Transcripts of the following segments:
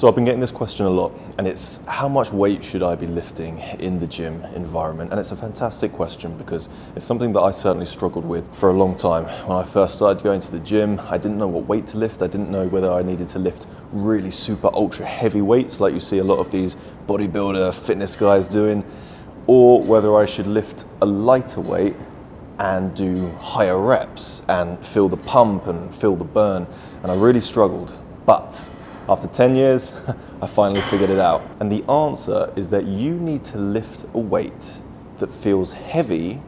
So I've been getting this question a lot, and it's how much weight should I be lifting in the gym environment? And it's a fantastic question because it's something that I certainly struggled with for a long time. When I first started going to the gym, I didn't know what weight to lift. I didn't know whether I needed to lift really super ultra heavy weights like you see a lot of these bodybuilder fitness guys doing, or whether I should lift a lighter weight and do higher reps and feel the pump and feel the burn. And I really struggled, but after 10 years, I finally figured it out. And the answer is that you need to lift a weight that feels heavy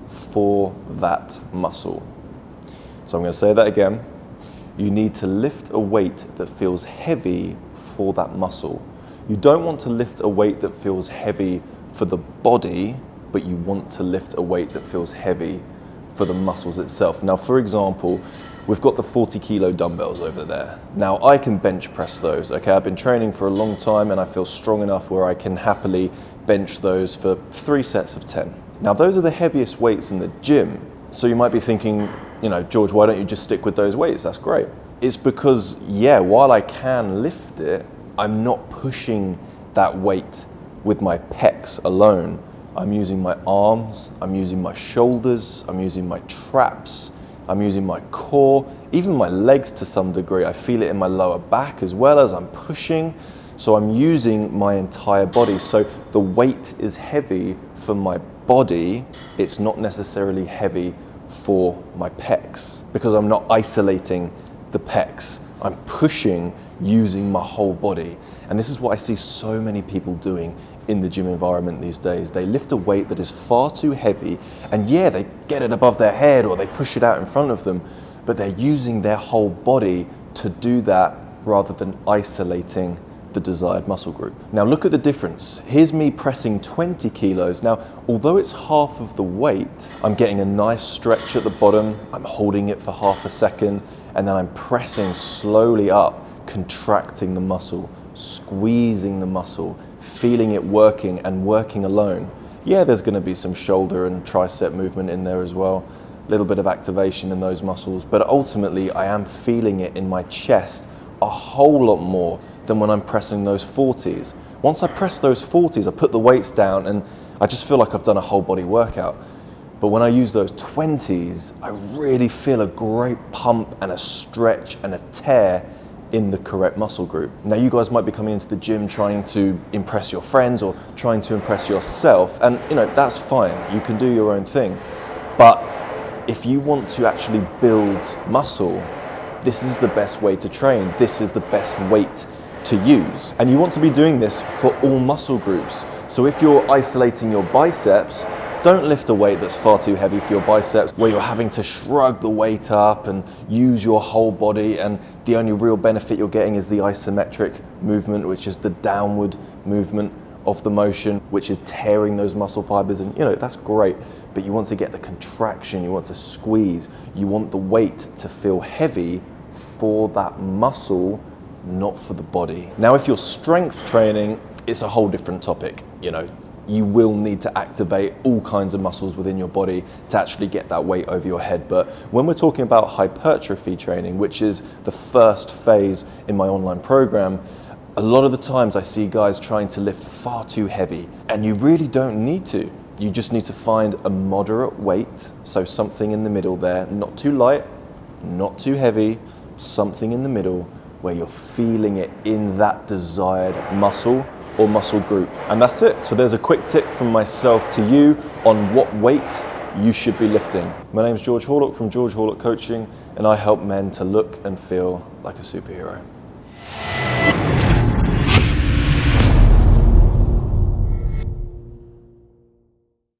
for that muscle. So I'm going to say that again. You need to lift a weight that feels heavy for that muscle. You don't want to lift a weight that feels heavy for the body, but you want to lift a weight that feels heavy for the muscles itself. Now, for example, we've got the 40 kilo dumbbells over there. Now I can bench press those, okay? I've been training for a long time and I feel strong enough where I can happily bench those for 3 sets of 10. Now those are the heaviest weights in the gym. So you might be thinking, you know, George, why don't you just stick with those weights? That's great. It's because, yeah, while I can lift it, I'm not pushing that weight with my pecs alone. I'm using my arms, I'm using my shoulders, I'm using my traps, I'm using my core, even my legs to some degree. I feel it in my lower back as well as I'm pushing. So I'm using my entire body. So the weight is heavy for my body. It's not necessarily heavy for my pecs because I'm not isolating the pecs. I'm pushing using my whole body. And this is what I see so many people doing in the gym environment these days. They lift a weight that is far too heavy, and yeah, they get it above their head or they push it out in front of them, but they're using their whole body to do that rather than isolating the desired muscle group. Now look at the difference. Here's me pressing 20 kilos. Now, although it's half of the weight, I'm getting a nice stretch at the bottom, I'm holding it for half a second, and then I'm pressing slowly up, contracting the muscle, squeezing the muscle, feeling it working and working alone. Yeah, there's going to be some shoulder and tricep movement in there as well, a little bit of activation in those muscles, but ultimately I am feeling it in my chest a whole lot more than when I'm pressing those 40s. Once I press those 40s, I put the weights down and I just feel like I've done a whole body workout. But when I use those 20s, I really feel a great pump and a stretch and a tear in the correct muscle group. Now you guys might be coming into the gym trying to impress your friends or trying to impress yourself, and you know, that's fine, you can do your own thing. But if you want to actually build muscle, this is the best way to train, this is the best weight to use. And you want to be doing this for all muscle groups. So if you're isolating your biceps, don't lift a weight that's far too heavy for your biceps, where you're having to shrug the weight up and use your whole body, and the only real benefit you're getting is the isometric movement, which is the downward movement of the motion, which is tearing those muscle fibers, and you know, that's great, but you want to get the contraction, you want to squeeze, you want the weight to feel heavy for that muscle, not for the body. Now, if you're strength training, it's a whole different topic, you know. You will need to activate all kinds of muscles within your body to actually get that weight over your head. But when we're talking about hypertrophy training, which is the first phase in my online program, a lot of the times I see guys trying to lift far too heavy, and you really don't need to. You just need to find a moderate weight, so something in the middle there, not too light, not too heavy, something in the middle where you're feeling it in that desired muscle or muscle group, and that's it. So there's a quick tip from myself to you on what weight you should be lifting. My name is George Horlock from George Horlock Coaching, and I help men to look and feel like a superhero.